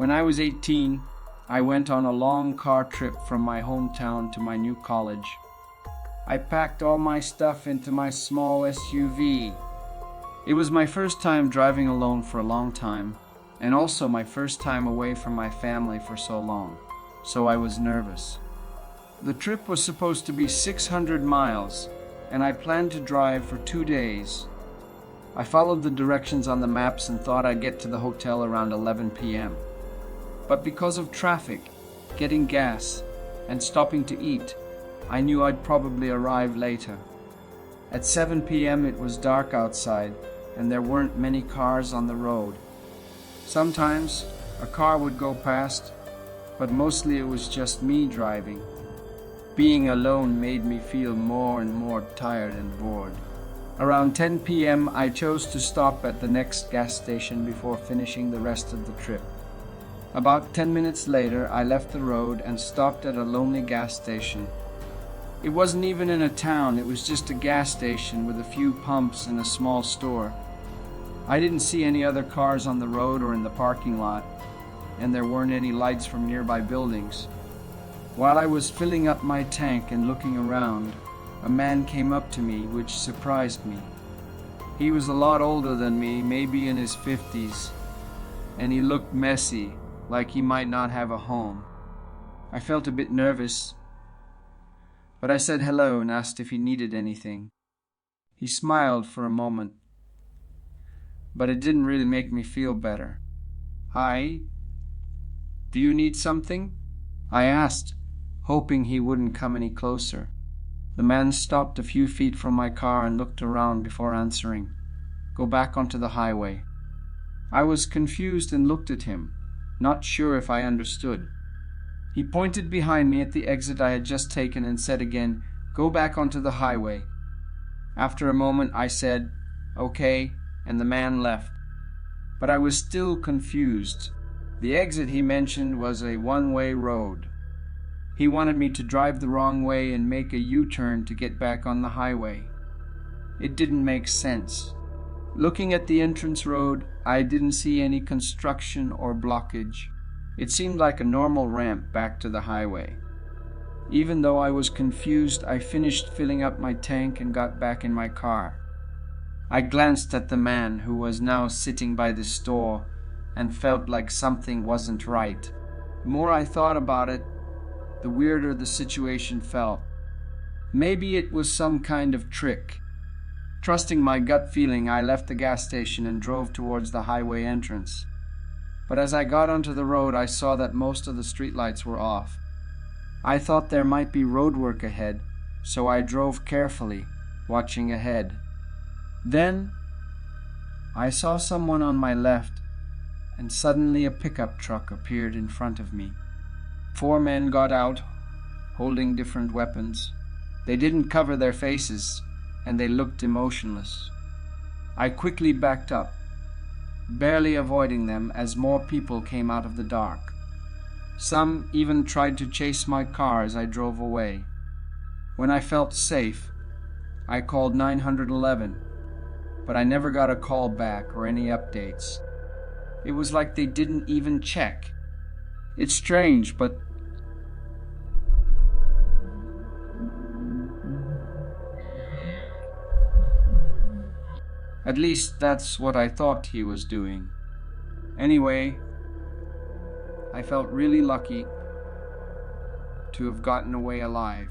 When I was 18, I went on a long car trip from my hometown to my new college. I packed all my stuff into my small SUV. It was my first time driving alone for a long time, and also my first time away from my family for so long, so I was nervous. The trip was supposed to be 600 miles, and I planned to drive for 2 days. I followed the directions on the maps and thought I'd get to the hotel around 11 p.m. But because of traffic, getting gas, and stopping to eat, I knew I'd probably arrive later. At 7 p.m. it was dark outside, and there weren't many cars on the road. Sometimes a car would go past, but mostly it was just me driving. Being alone made me feel more and more tired and bored. Around 10 p.m. I chose to stop at the next gas station before finishing the rest of the trip. About 10 minutes later, I left the road and stopped at a lonely gas station. It wasn't even in a town, it was just a gas station with a few pumps and a small store. I didn't see any other cars on the road or in the parking lot, and there weren't any lights from nearby buildings. While I was filling up my tank and looking around, a man came up to me, which surprised me. He was a lot older than me, maybe in his 50s, and he looked messy, like he might not have a home. I felt a bit nervous, but I said hello and asked if he needed anything. He smiled for a moment, but it didn't really make me feel better. "Hi, do you need something?" I asked, hoping he wouldn't come any closer. The man stopped a few feet from my car and looked around before answering. "Go back onto the highway." I was confused and looked at him, not sure if I understood. He pointed behind me at the exit I had just taken and said again, "Go back onto the highway." After a moment I said, "Okay," and the man left. But I was still confused. The exit he mentioned was a one-way road. He wanted me to drive the wrong way and make a U-turn to get back on the highway. It didn't make sense. Looking at the entrance road, I didn't see any construction or blockage. It seemed like a normal ramp back to the highway. Even though I was confused, I finished filling up my tank and got back in my car. I glanced at the man who was now sitting by the store and felt like something wasn't right. The more I thought about it, the weirder the situation felt. Maybe it was some kind of trick. Trusting my gut feeling, I left the gas station and drove towards the highway entrance. But as I got onto the road, I saw that most of the streetlights were off. I thought there might be road work ahead, so I drove carefully, watching ahead. Then, I saw someone on my left, and suddenly a pickup truck appeared in front of me. 4 men got out, holding different weapons. They didn't cover their faces, and they looked emotionless. I quickly backed up, barely avoiding them as more people came out of the dark. Some even tried to chase my car as I drove away. When I felt safe, I called 911, but I never got a call back or any updates. It was like they didn't even check. It's strange, but at least that's what I thought he was doing. Anyway, I felt really lucky to have gotten away alive.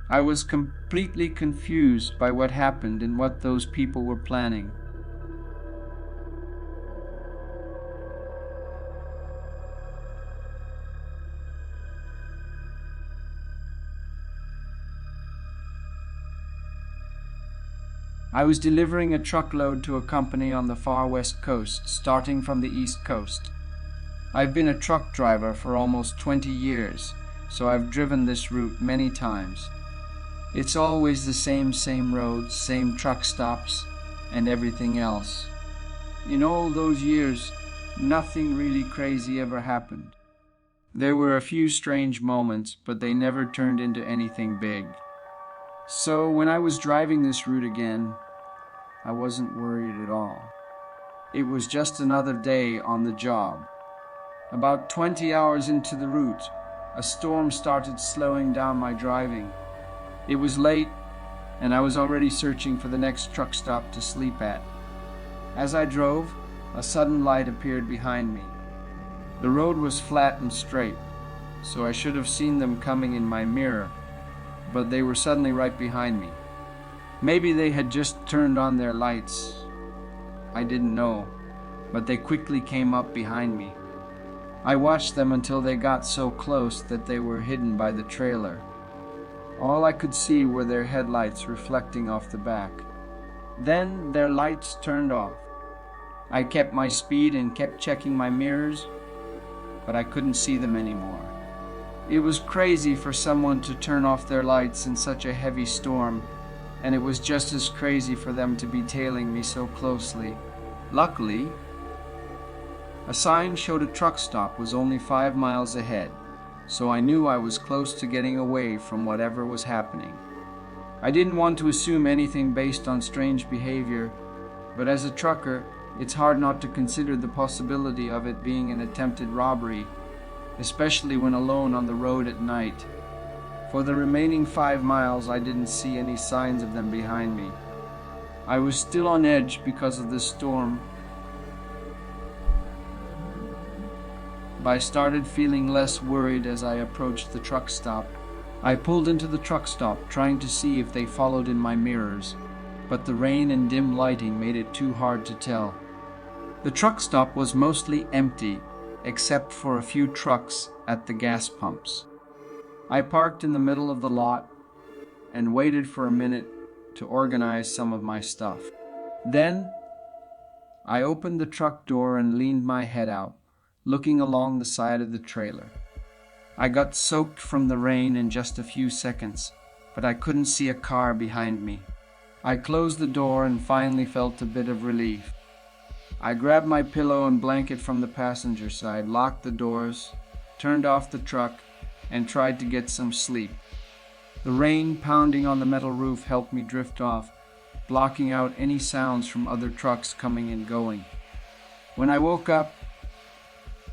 I was completely confused by what happened and what those people were planning. I was delivering a truckload to a company on the far west coast, starting from the east coast. I've been a truck driver for almost 20 years, so I've driven this route many times. It's always the same roads, same truck stops, and everything else. In all those years, nothing really crazy ever happened. There were a few strange moments, but they never turned into anything big. So when I was driving this route again, I wasn't worried at all. It was just another day on the job. About 20 hours into the route, a storm started slowing down my driving. It was late, and I was already searching for the next truck stop to sleep at. As I drove, a sudden light appeared behind me. The road was flat and straight, so I should have seen them coming in my mirror, but they were suddenly right behind me. Maybe they had just turned on their lights. I didn't know, but they quickly came up behind me. I watched them until they got so close that they were hidden by the trailer. All I could see were their headlights reflecting off the back. Then their lights turned off. I kept my speed and kept checking my mirrors, but I couldn't see them anymore. It was crazy for someone to turn off their lights in such a heavy storm, and it was just as crazy for them to be tailing me so closely. Luckily, a sign showed a truck stop was only 5 miles ahead, so I knew I was close to getting away from whatever was happening. I didn't want to assume anything based on strange behavior, but as a trucker, it's hard not to consider the possibility of it being an attempted robbery, especially when alone on the road at night. For the remaining 5 miles, I didn't see any signs of them behind me. I was still on edge because of the storm, but I started feeling less worried as I approached the truck stop. I pulled into the truck stop, trying to see if they followed in my mirrors, but the rain and dim lighting made it too hard to tell. The truck stop was mostly empty, except for a few trucks at the gas pumps. I parked in the middle of the lot and waited for a minute to organize some of my stuff. Then, I opened the truck door and leaned my head out, looking along the side of the trailer. I got soaked from the rain in just a few seconds, but I couldn't see a car behind me. I closed the door and finally felt a bit of relief. I grabbed my pillow and blanket from the passenger side, locked the doors, turned off the truck, and tried to get some sleep. The rain pounding on the metal roof helped me drift off, blocking out any sounds from other trucks coming and going. When I woke up,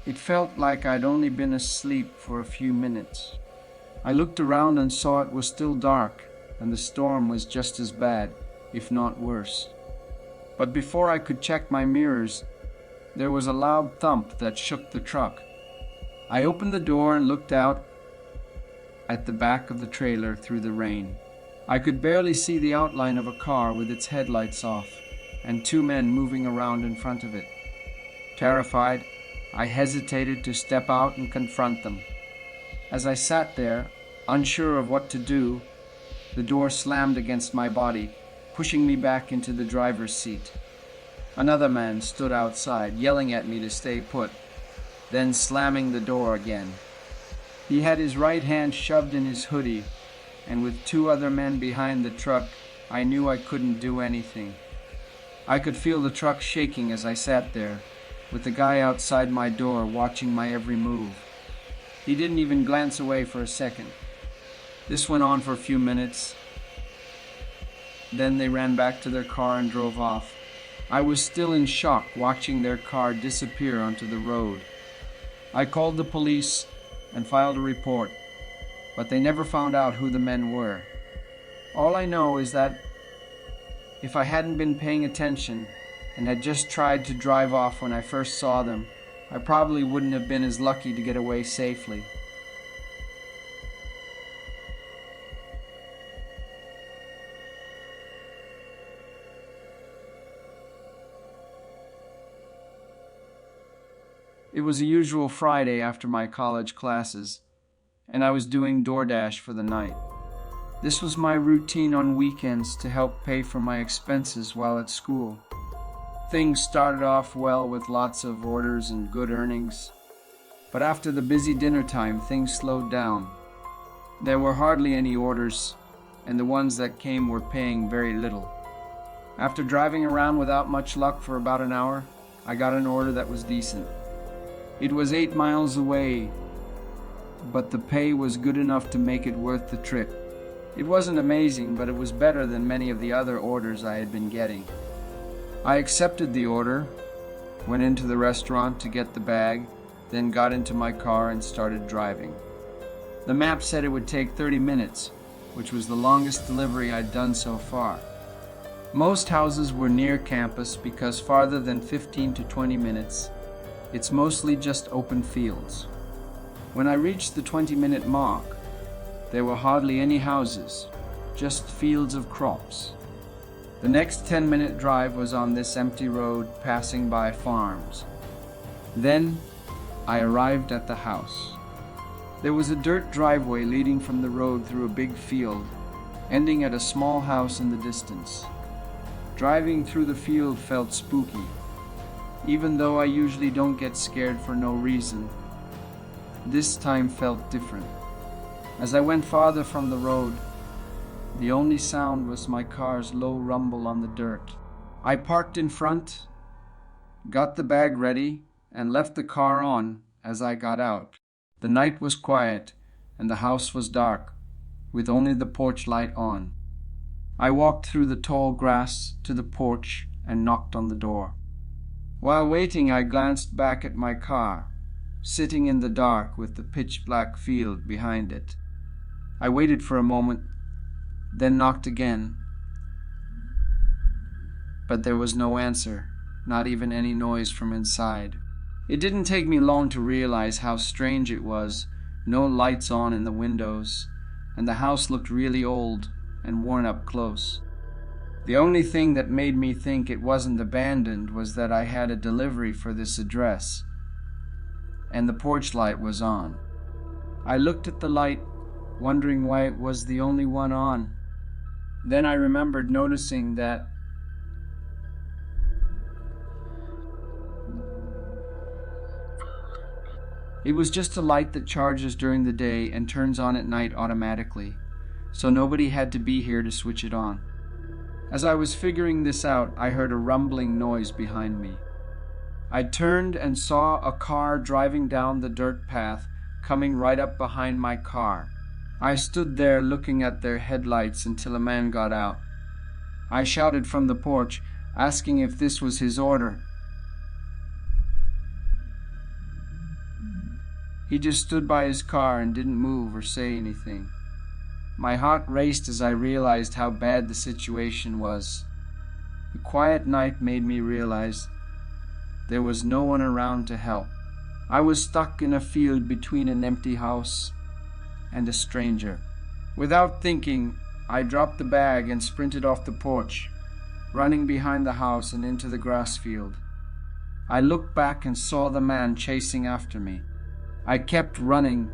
it felt like I'd only been asleep for a few minutes. I looked around and saw it was still dark, and the storm was just as bad, if not worse. But before I could check my mirrors, there was a loud thump that shook the truck. I opened the door and looked out at the back of the trailer through the rain. I could barely see the outline of a car with its headlights off, and 2 men moving around in front of it. Terrified, I hesitated to step out and confront them. As I sat there, unsure of what to do, the door slammed against my body, pushing me back into the driver's seat. Another man stood outside, yelling at me to stay put, then slamming the door again. He had his right hand shoved in his hoodie, and with 2 other men behind the truck, I knew I couldn't do anything. I could feel the truck shaking as I sat there, with the guy outside my door watching my every move. He didn't even glance away for a second. This went on for a few minutes. Then they ran back to their car and drove off. I was still in shock watching their car disappear onto the road. I called the police and filed a report, but they never found out who the men were. All I know is that if I hadn't been paying attention and had just tried to drive off when I first saw them, I probably wouldn't have been as lucky to get away safely. It was a usual Friday after my college classes, and I was doing DoorDash for the night. This was my routine on weekends to help pay for my expenses while at school. Things started off well with lots of orders and good earnings, but after the busy dinner time, things slowed down. There were hardly any orders, and the ones that came were paying very little. After driving around without much luck for about an hour, I got an order that was decent. It was 8 miles away, but the pay was good enough to make it worth the trip. It wasn't amazing, but it was better than many of the other orders I had been getting. I accepted the order, went into the restaurant to get the bag, then got into my car and started driving. The map said it would take 30 minutes, which was the longest delivery I'd done so far. Most houses were near campus because farther than 15 to 20 minutes, it's mostly just open fields. When I reached the 20-minute mark, there were hardly any houses, just fields of crops. The next 10-minute drive was on this empty road passing by farms. Then I arrived at the house. There was a dirt driveway leading from the road through a big field, ending at a small house in the distance. Driving through the field felt spooky. Even though I usually don't get scared for no reason, this time felt different. As I went farther from the road, the only sound was my car's low rumble on the dirt. I parked in front, got the bag ready, and left the car on as I got out. The night was quiet, and the house was dark, with only the porch light on. I walked through the tall grass to the porch and knocked on the door. While waiting, I glanced back at my car, sitting in the dark with the pitch-black field behind it. I waited for a moment, then knocked again. But there was no answer, not even any noise from inside. It didn't take me long to realize how strange it was. No lights on in the windows, and the house looked really old and worn up close. The only thing that made me think it wasn't abandoned was that I had a delivery for this address, and the porch light was on. I looked at the light, wondering why it was the only one on. Then I remembered noticing that it was just a light that charges during the day and turns on at night automatically, so nobody had to be here to switch it on. As I was figuring this out, I heard a rumbling noise behind me. I turned and saw a car driving down the dirt path, coming right up behind my car. I stood there looking at their headlights until a man got out. I shouted from the porch, asking if this was his order. He just stood by his car and didn't move or say anything. My heart raced as I realized how bad the situation was. The quiet night made me realize there was no one around to help. I was stuck in a field between an empty house and a stranger. Without thinking, I dropped the bag and sprinted off the porch, running behind the house and into the grass field. I looked back and saw the man chasing after me. I kept running,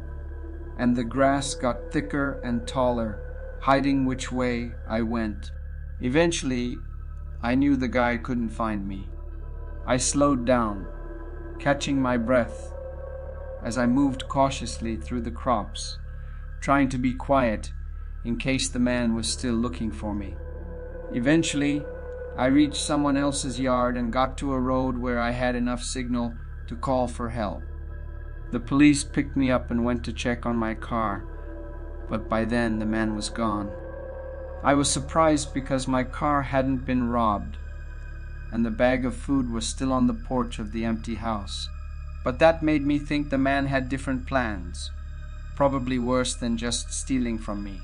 and the grass got thicker and taller, hiding which way I went. Eventually, I knew the guy couldn't find me. I slowed down, catching my breath as I moved cautiously through the crops, trying to be quiet in case the man was still looking for me. Eventually, I reached someone else's yard and got to a road where I had enough signal to call for help. The police picked me up and went to check on my car, but by then the man was gone. I was surprised because my car hadn't been robbed, and the bag of food was still on the porch of the empty house. But that made me think the man had different plans, probably worse than just stealing from me.